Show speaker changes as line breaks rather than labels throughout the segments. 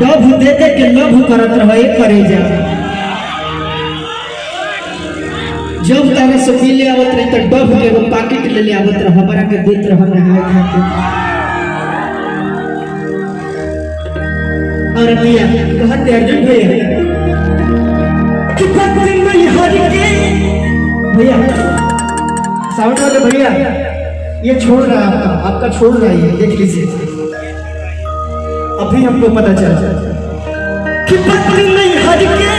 डब दे दे के लभ करत रहे करे जा जब तारा से मिले आवत रहे तो डब के वो पैकेट ले ले आवत रहे हमरा के देत रहे नहाए खाते और भैया कहते अर्जुन भैया कि बात नहीं हर के भैया साउंड वाले भैया ये छोड़ रहा है आपका छोड़ रहा है देख लीजिए अभी हमको पता चला कि पत्नी नहीं हर के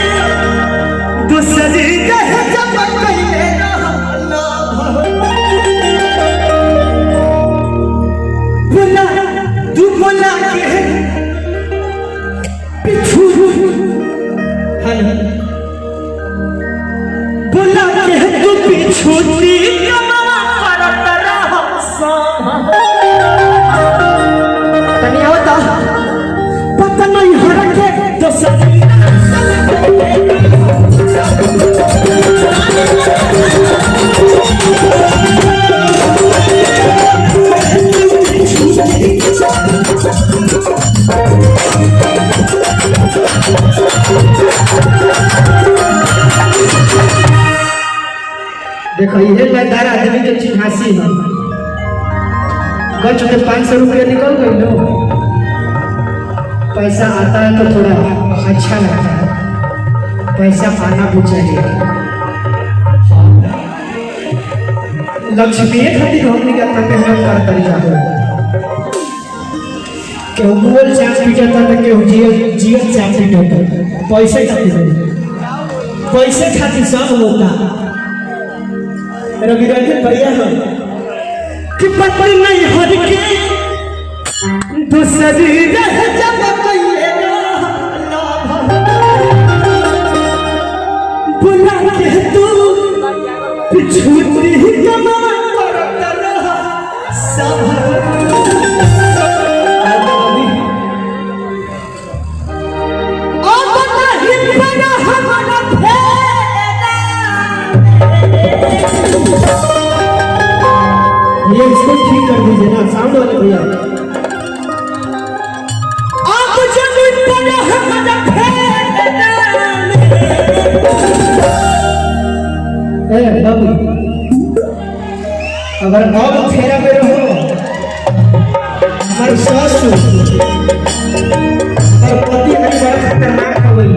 दूसरी कहे जब कहिले बोला तू बोला के पिछू बोला के तू पिछू देखो ये लदार आदमी के चिन्हासी है गच में 500 रुपया निकल गई लो पैसा आता है तो थोड़ा अच्छा लगता है पैसा पाना भी चाहिए लक्ष्मी खातिर हमने का मेहनत करता रहा केहू बोल चाप पीटता तो केहू जियत चाप पीटता पैसे खातिर सब होता रविराज भैया है कि पत्नी नहीं हर के दूसरी रह जब कहिले बुला के तू पिछूती कमा करत रहा सब ये इसको ठीक कर दीजिए ना साउंड वाले भैया आप जब पड़ा हमारा ए बाबू अगर बाबू फेरा में रहो हमारे सास और पति में बड़ा खतरनाक हो गई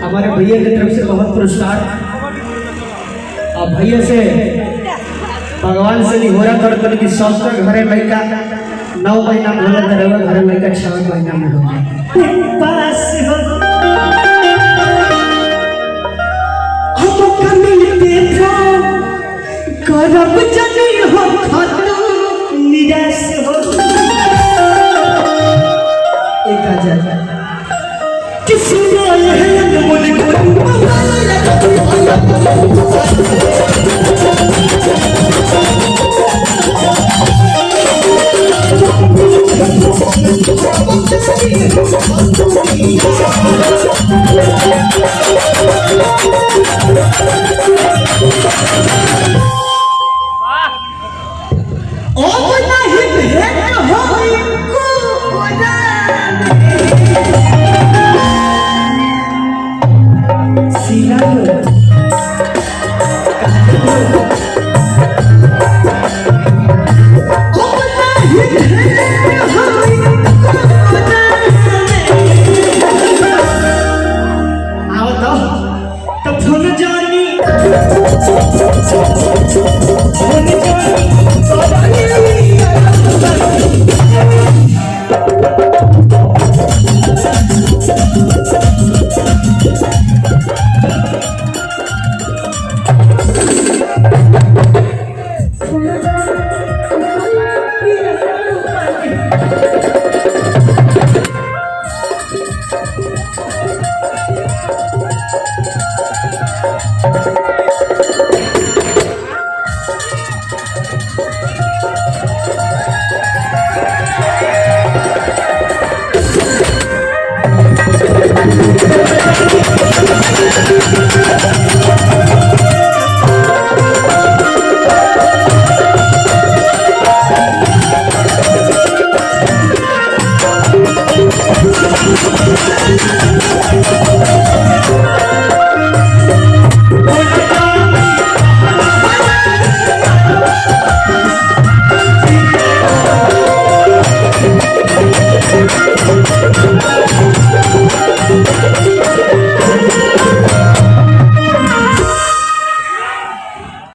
हमारे भैया की तरफ से बहुत पुरस्कार और भैया से भगवान से नहीं हो रहा कर कि सबका घरे लड़का 9 महीना में होला रहेगा, घरे लड़का 6 महीना में हो पास हो हम कमिलते था करब जनी हो खतरा निराश हो एक हजार किसी ने यह मुझे